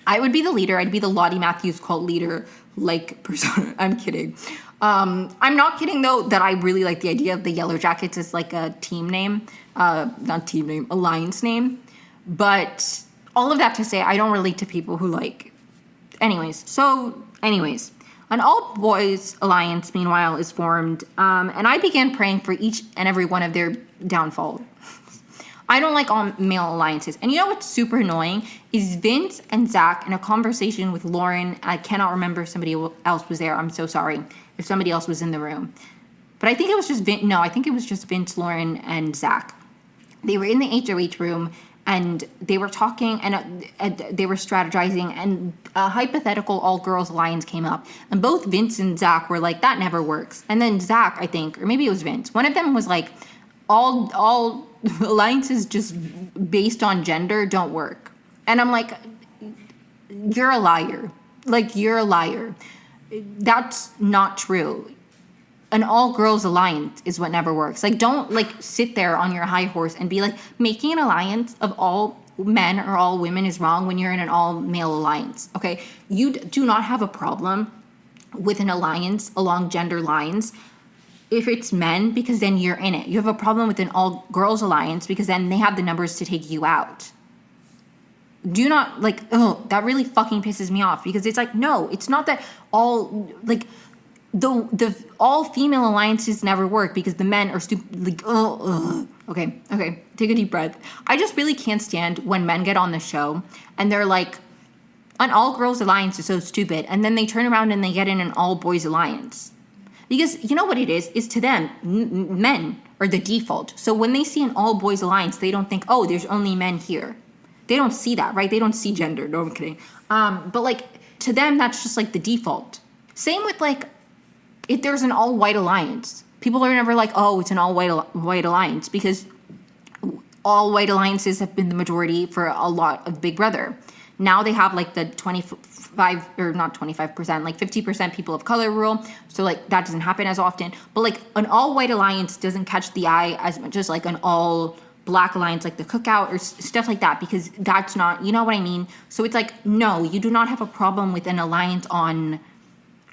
I would be the leader. I'd be the Lottie Matthews cult leader, like, persona. I'm kidding. I'm not kidding, though, that I really like the idea of the Yellow Jackets as, like, a team name. Not team name, alliance name. But all of that to say, I don't relate to people who, like... Anyways, An all boys alliance, meanwhile, is formed, and I began praying for each and every one of their downfall. I don't like all male alliances. And you know what's super annoying is Vince and Zach in a conversation with Lauren. I cannot remember if somebody else was there. I'm so sorry if somebody else was in the room. But I think it was just Vince. No, I think it was just Vince, Lauren, and Zach. They were in the HOH room and they were talking and they were strategizing, and a hypothetical all-girls alliance came up. And both Vince and Zach were like, that never works. And then Zach, I think, or maybe it was Vince, one of them was like, all alliances just based on gender don't work. And I'm like, you're a liar. Like, you're a liar. That's not true. An all-girls alliance is what never works. Like, don't, like, sit there on your high horse and be like, making an alliance of all men or all women is wrong when you're in an all-male alliance, okay? You do not have a problem with an alliance along gender lines if it's men, because then you're in it. You have a problem with an all-girls alliance because then they have the numbers to take you out. Do not, like, oh, that really fucking pisses me off, because it's like, no, it's not that all, like, the all female alliances never work because the men are stupid. Like, okay, take a deep breath. I just really can't stand when men get on the show and they're like, an all girls alliance is so stupid, and then they turn around and they get in an all boys alliance. Because you know what it is to them, men are the default. So when they see an all boys alliance, they don't think, oh, there's only men here. They don't see that, right? They don't see gender. No, I'm kidding. But like, to them, that's just like the default. Same with like, if there's an all white alliance, people are never like, oh, it's an all white alliance, because all white alliances have been the majority for a lot of Big Brother. Now they have like the 25, or not 25%, like 50% people of color rule. So like that doesn't happen as often. But like an all white alliance doesn't catch the eye as much as like an all black alliance, like the Cookout or stuff like that, because that's not, you know what I mean? So it's like, no, you do not have a problem with an alliance on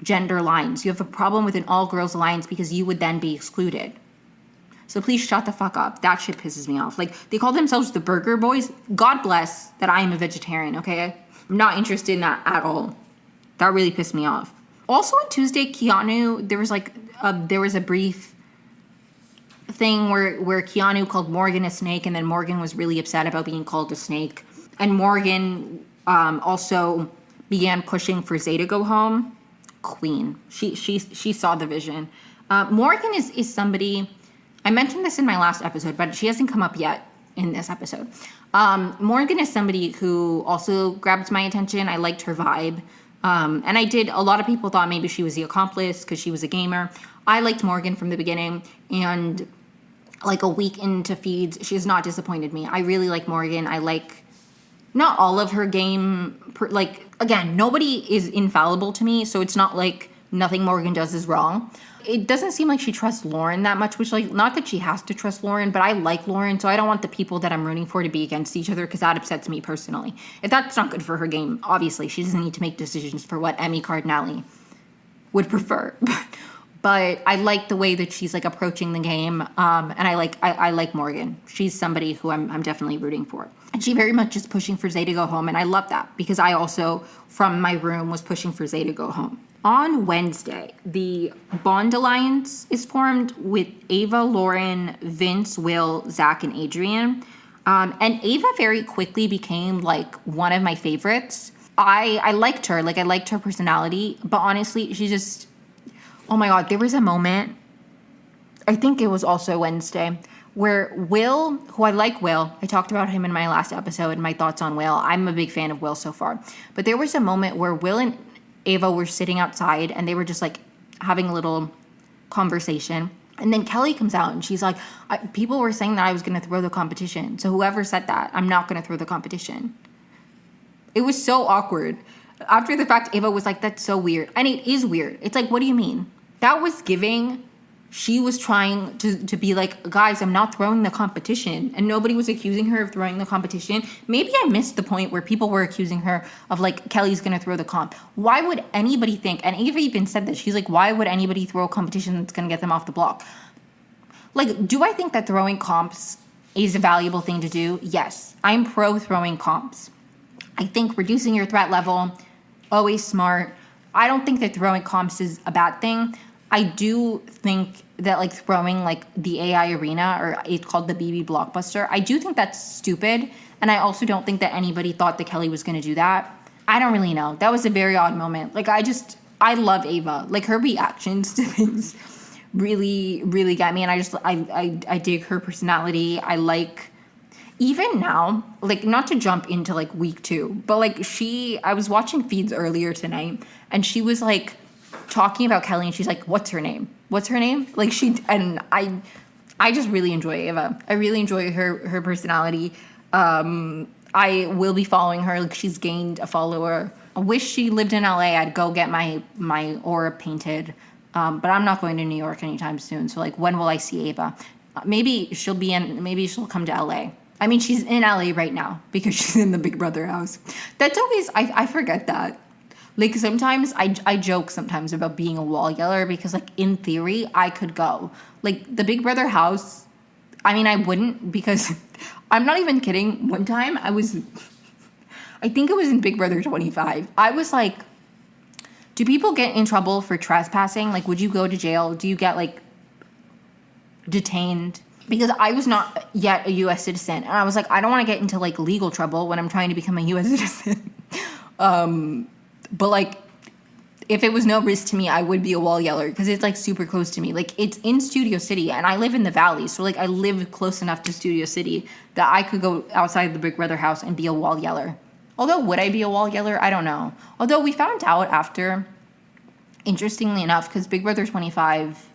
gender lines. You have a problem with an all girls alliance because you would then be excluded. So please shut the fuck up. That shit pisses me off. Like, they call themselves the Burger Boys. God bless that I am a vegetarian, okay? I'm not interested in that at all. That really pissed me off. Also on Tuesday, Keanu, there was a brief thing where Keanu called Morgan a snake, and then Morgan was really upset about being called a snake. And Morgan also began pushing for Zay to go home. Queen. She saw the vision. Morgan is somebody, I mentioned this in my last episode, but she hasn't come up yet in this episode. Morgan is somebody who also grabbed my attention. I liked her vibe. And a lot of people thought maybe she was the accomplice because she was a gamer. I liked Morgan from the beginning, and like a week into feeds, she has not disappointed me. I really like Morgan. I like not all of her game, like, again, nobody is infallible to me, so it's not like nothing Morgan does is wrong. It doesn't seem like she trusts Lauren that much, which, like, not that she has to trust Lauren, but I like Lauren, so I don't want the people that I'm rooting for to be against each other, because that upsets me personally. If that's not good for her game, obviously, she doesn't need to make decisions for what Emmy Cardinale would prefer. But I like the way that she's like approaching the game, and I like Morgan. She's somebody who I'm definitely rooting for. And she very much is pushing for Zay to go home, and I love that, because I also, from my room, was pushing for Zay to go home. On Wednesday, the Bond Alliance is formed with Ava, Lauren, Vince, Will, Zach, and Adrian. And Ava very quickly became like one of my favorites. I liked her, like I liked her personality, but honestly, she just, oh my God, there was a moment, I think it was also Wednesday, where Will, who I like Will, I talked about him in my last episode and my thoughts on Will. I'm a big fan of Will so far. But there was a moment where Will and Ava were sitting outside and they were just like having a little conversation. And then Kelly comes out and she's like, people were saying that I was going to throw the competition. So whoever said that, I'm not going to throw the competition. It was so awkward. After the fact, Ava was like, that's so weird. And it is weird. It's like, what do you mean? That was giving, she was trying to be like, guys, I'm not throwing the competition. And nobody was accusing her of throwing the competition. Maybe I missed the point where people were accusing her of like, Kelly's going to throw the comp. Why would anybody think, and Ava even said that, she's like, why would anybody throw a competition that's going to get them off the block? Like, do I think that throwing comps is a valuable thing to do? Yes, I'm pro throwing comps. I think reducing your threat level, always smart. I don't think that throwing comps is a bad thing. I do think that like throwing like the AI arena, or it's called the BB Blockbuster, I do think that's stupid. And I also don't think that anybody thought that Kelly was going to do that. I don't really know. That was a very odd moment. Like I love Ava. Like her reactions to things really, really get me. And I dig her personality. I like, even now, like not to jump into like week 2, but like I was watching feeds earlier tonight and she was like talking about Kelly and she's like, what's her name? What's her name? Like I just really enjoy Ava. I really enjoy her personality. I will be following her. Like she's gained a follower. I wish she lived in LA. I'd go get my aura painted. But I'm not going to New York anytime soon. So like, when will I see Ava? Maybe she'll come to LA. I mean, she's in LA right now because she's in the Big Brother house. That's always, I forget that. Like sometimes I joke sometimes about being a wall yeller because like in theory I could go. Like the Big Brother house, I mean I wouldn't because I'm not even kidding. One time I think it was in Big Brother 25. I was like, do people get in trouble for trespassing? Like would you go to jail? Do you get like detained? Because I was not yet a U.S. citizen. And I was like, I don't want to get into like legal trouble when I'm trying to become a U.S. citizen. But like, if it was no risk to me, I would be a wall yeller because it's like super close to me. Like it's in Studio City and I live in the Valley. So like I live close enough to Studio City that I could go outside the Big Brother house and be a wall yeller. Although would I be a wall yeller? I don't know. Although we found out after, interestingly enough, because Big Brother 25,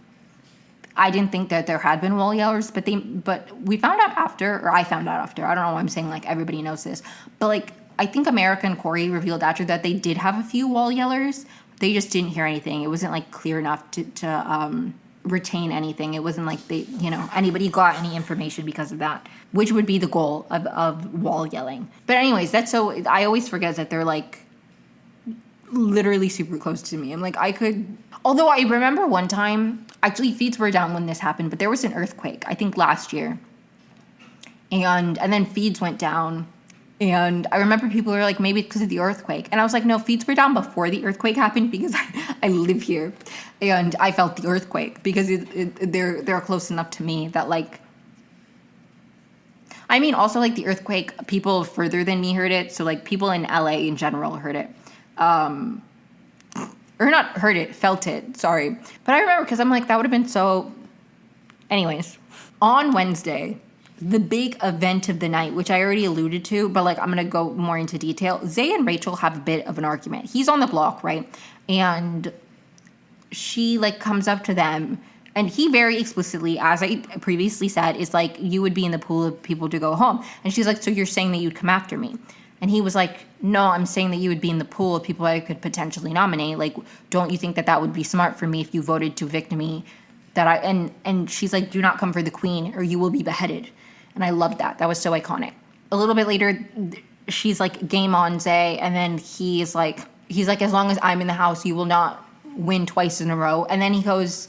I didn't think that there had been wall yellers, but we found out after, or I found out after. I don't know why I'm saying like everybody knows this, but like I think America and Corey revealed after that they did have a few wall yellers. They just didn't hear anything. It wasn't like clear enough to retain anything. It wasn't like anybody got any information because of that, which would be the goal of wall yelling. But anyways, I always forget that they're like literally super close to me. I'm like, although I remember one time, actually feeds were down when this happened, but there was an earthquake, I think last year. And then feeds went down. And I remember people were like, maybe it's because of the earthquake. And I was like, no, feeds were down before the earthquake happened because I live here. And I felt the earthquake because they're close enough to me that like, I mean, also like the earthquake, people further than me heard it. So like people in LA in general heard it. Or not heard it, felt it, sorry. But I remember because I'm like, that would have been so... Anyways, on Wednesday, the big event of the night, which I already alluded to, but like I'm going to go more into detail. Zay and Rachel have a bit of an argument. He's on the block, right? And she like comes up to them and he very explicitly, as I previously said, is like, you would be in the pool of people to go home. And she's like, so you're saying that you'd come after me? And he was like, no, I'm saying that you would be in the pool of people I could potentially nominate. Like, don't you think that that would be smart for me if you voted to evict me? And she's like, do not come for the queen or you will be beheaded. And I loved that. That was so iconic. A little bit later, she's like, game on, Zay. And then he's like, as long as I'm in the house, you will not win twice in a row. And then he goes,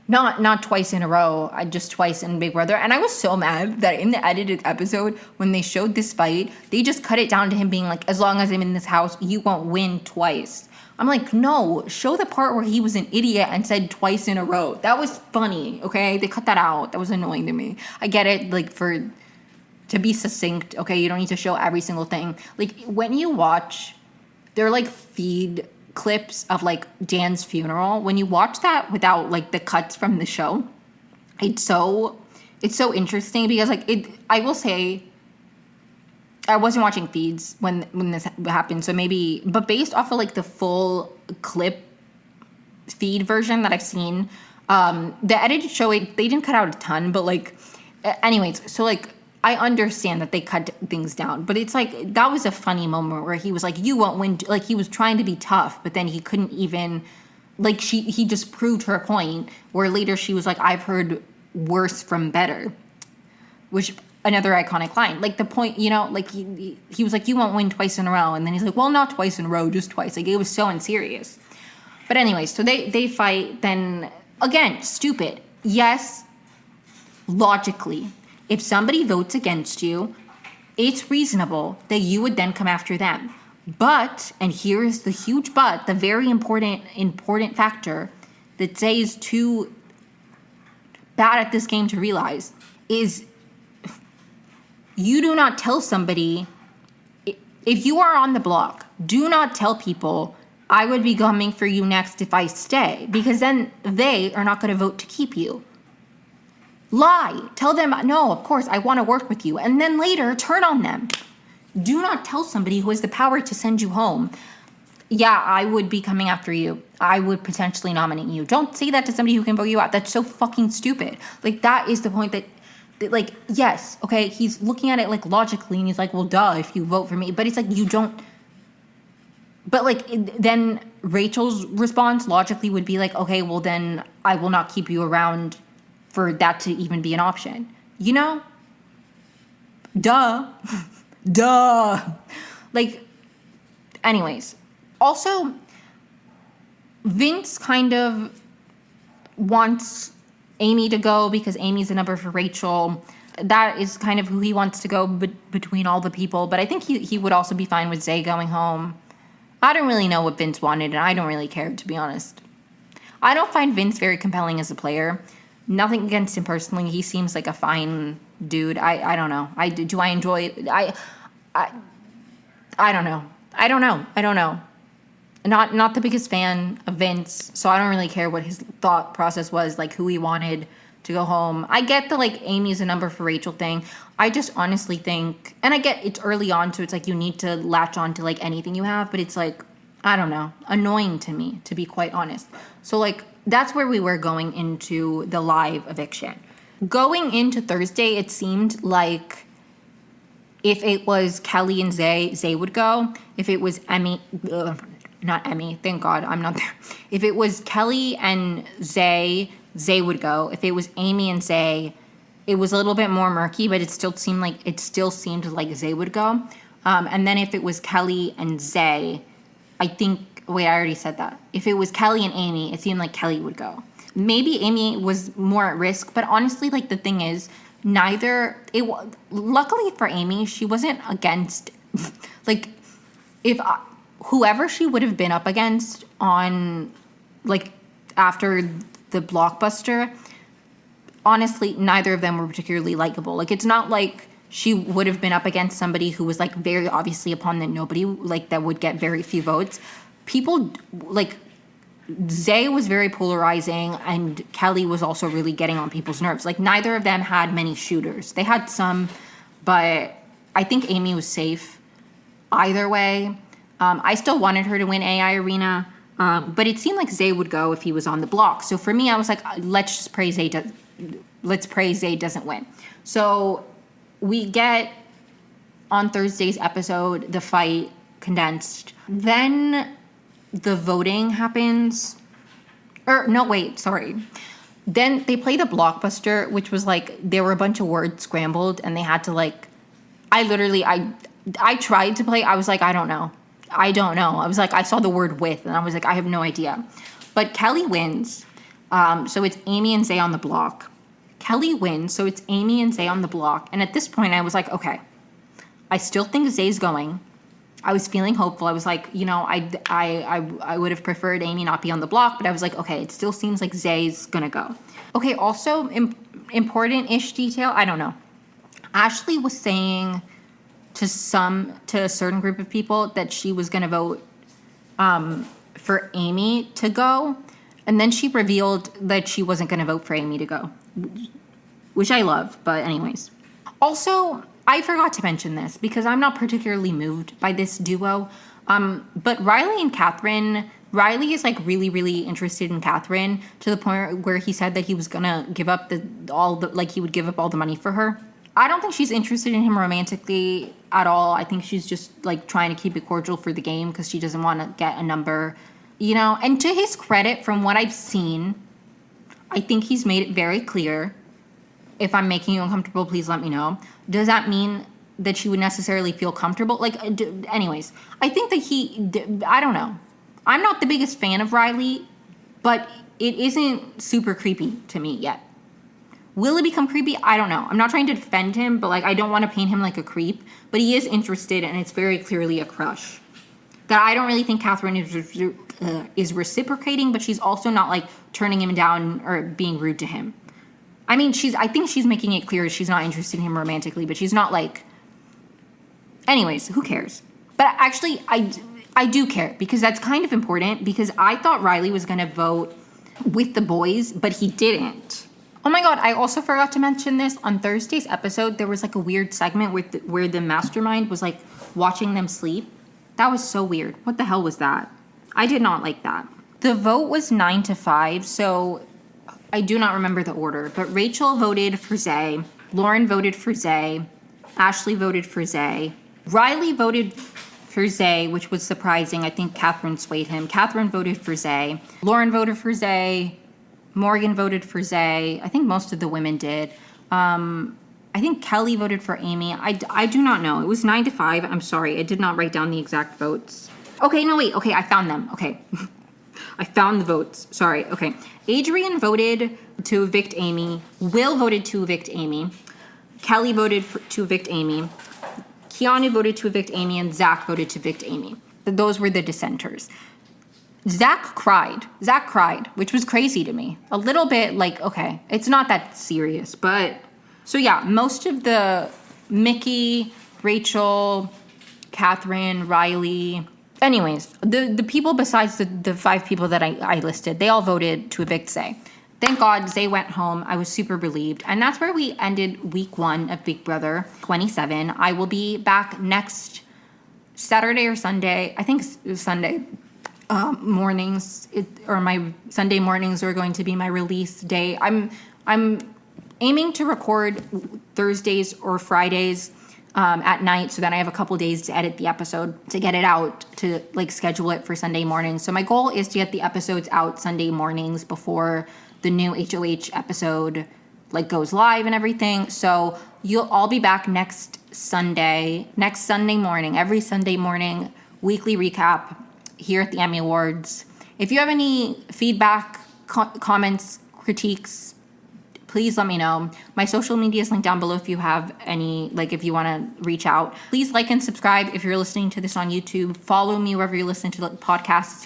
not twice in a row, just twice in Big Brother. And I was so mad that in the edited episode, when they showed this fight, they just cut it down to him being like, as long as I'm in this house, you won't win twice. I'm like, no, show the part where he was an idiot and said twice in a row. That was funny, okay? They cut that out. That was annoying to me. I get it, like, to be succinct, okay? You don't need to show every single thing. Like, when you watch, they're like feed clips of like Dan's funeral. When you watch that without like the cuts from the show, it's so interesting because like I will say, I wasn't watching feeds when this happened, so maybe, but based off of like the full clip feed version that I've seen, the edited show, they didn't cut out a ton, but like, anyways, so like, I understand that they cut things down, but it's like, that was a funny moment where he was like, you won't win, like he was trying to be tough, but then he couldn't even, like he just proved her point, where later she was like, I've heard worse from better, which, another iconic line, like the point, you know, like he was like, you won't win twice in a row. And then he's like, well, not twice in a row, just twice. Like it was so unserious. But anyways, so they fight. Then again, stupid. Yes, logically, if somebody votes against you, it's reasonable that you would then come after them. But, and here's the huge but, the very important factor that Zay is too bad at this game to realize is you do not tell somebody, if you are on the block, do not tell people, I would be coming for you next if I stay, because then they are not going to vote to keep you. Lie. Tell them, no, of course, I want to work with you. And then later, turn on them. Do not tell somebody who has the power to send you home, yeah, I would be coming after you. I would potentially nominate you. Don't say that to somebody who can vote you out. That's so fucking stupid. Like, that is the point that like, yes, okay, he's looking at it, like, logically, and he's like, well, duh, if you vote for me. But it's like, you don't... But, like, then Rachel's response logically would be like, okay, well, then I will not keep you around for that to even be an option. You know? Duh. Duh. Like, anyways. Also, Vince kind of wants Amy to go because Amy's a number for Rachel. That is kind of who he wants to go between all the people. But I think he would also be fine with Zay going home. I don't really know what Vince wanted, and I don't really care, to be honest. I don't find Vince very compelling as a player. Nothing against him personally. He seems like a fine dude. I don't know. Do I enjoy it? I don't know. I don't know. Not the biggest fan of Vince, so I don't really care what his thought process was, like who he wanted to go home. I get the, like, Amy's a number for Rachel thing. I just honestly think, and I get it's early on, so it's like you need to latch on to, like, anything you have, but it's like, I don't know, annoying to me, to be quite honest. So, like, that's where we were going into the live eviction. Going into Thursday, it seemed like if it was Kelly and Zay would go. If it was not Emmy, thank God, I'm not there. If it was Kelly and Zay would go. If it was Amy and Zay, it was a little bit more murky, but it still seemed like Zay would go. And then if it was Kelly and Zay, I already said that. If it was Kelly and Amy, it seemed like Kelly would go. Maybe Amy was more at risk, but honestly, like, the thing is, luckily for Amy, she wasn't against, like, whoever she would have been up against on, like, after the blockbuster, honestly, neither of them were particularly likable. Like, it's not like she would have been up against somebody who was, like, very obviously a pawn that nobody, like, that would get very few votes. People, like, Zay was very polarizing, and Kelly was also really getting on people's nerves. Like, neither of them had many shooters. They had some, but I think Amy was safe either way. I still wanted her to win AI Arena, but it seemed like Zay would go if he was on the block. So for me, I was like, let's pray Zay doesn't win. So we get on Thursday's episode the fight condensed. Then the voting happens. Then they play the blockbuster, which was like there were a bunch of words scrambled, and they had to, like, I tried to play. I was like, I don't know. I was like, I saw the word with, and I was like, I have no idea. But Kelly wins. So it's Amy and Zay on the block. Kelly wins, so it's Amy and Zay on the block. And at this point, I was like, okay, I still think Zay's going. I was feeling hopeful. I was like, you know, I would have preferred Amy not be on the block, but I was like, okay, it still seems like Zay's gonna go. Okay, also important-ish detail, I don't know. Ashley was saying to a certain group of people that she was going to vote for Amy to go, and then she revealed that she wasn't going to vote for Amy to go, which I love, but anyways. Also, I forgot to mention this because I'm not particularly moved by this duo, but Riley and Catherine, Riley is, like, really, really interested in Catherine to the point where he said that he was going to give up he would give up all the money for her. I don't think she's interested in him romantically at all. I think she's just, like, trying to keep it cordial for the game because she doesn't want to get a number, you know. And to his credit, from what I've seen, I think he's made it very clear, if I'm making you uncomfortable, please let me know. Does that mean that she would necessarily feel comfortable? Like, anyways, I think that I don't know. I'm not the biggest fan of Riley, but it isn't super creepy to me yet. Will it become creepy? I don't know. I'm not trying to defend him, but, like, I don't want to paint him like a creep. But he is interested, and it's very clearly a crush. that I don't really think Catherine is reciprocating, but she's also not like turning him down or being rude to him. I mean, I think she's making it clear she's not interested in him romantically, but she's not like, anyways, who cares? But actually, I do care, because that's kind of important, because I thought Riley was going to vote with the boys, but he didn't. Oh my God, I also forgot to mention this. On Thursday's episode, there was like a weird segment where the mastermind was like watching them sleep. That was so weird. What the hell was that? I did not like that. The vote was 9-5, so I do not remember the order, but Rachel voted for Zay, Lauren voted for Zay, Ashley voted for Zay, Riley voted for Zay, which was surprising. I think Catherine swayed him. Catherine voted for Zay, Lauren voted for Zay, Morgan voted for Zay. I think most of the women did. I think Kelly voted for Amy. I do not know. It was 9-5. I'm sorry. I did not write down the exact votes. Okay, no, wait. Okay, I found them. Okay. I found the votes. Sorry. Okay. Adrian voted to evict Amy. Will voted to evict Amy. Kelly voted to evict Amy. Keanu voted to evict Amy. And Zach voted to evict Amy. Those were the dissenters. Zach cried, which was crazy to me. A little bit like, okay, it's not that serious, but... So yeah, most of the Mickey, Rachel, Catherine, Riley... Anyways, the people besides the 5 people that I listed, they all voted to evict Zay. Thank God Zay went home. I was super relieved. And that's where we ended week 1 of Big Brother 27. I will be back next Saturday or Sunday. I think it's Sunday. Mornings, or my Sunday mornings are going to be my release day. I'm aiming to record Thursdays or Fridays at night, so then I have a couple days to edit the episode, to get it out, to like schedule it for Sunday mornings. So my goal is to get the episodes out Sunday mornings before the new HOH episode like goes live and everything. So you'll all be back next Sunday morning, every Sunday morning, weekly recap here at the Emmy Awards. If you have any feedback, comments, critiques, please let me know. My social media is linked down below if you have any, like if you want to reach out. Please like and subscribe if you're listening to this on YouTube. Follow me wherever you're listening to the podcasts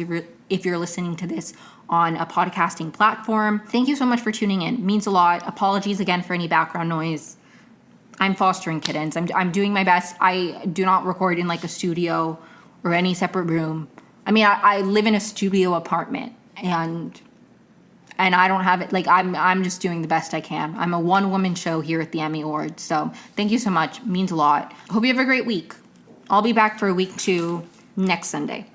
if you're listening to this on a podcasting platform. Thank you so much for tuning in. It means a lot. Apologies again for any background noise. I'm fostering kittens. I'm doing my best. I do not record in like a studio or any separate room. I mean, I live in a studio apartment, and I don't have it, like, I'm just doing the best I can. I'm a one-woman show here at the Emmy Awards, so thank you so much. It means a lot. Hope you have a great week. I'll be back for week 2 next Sunday.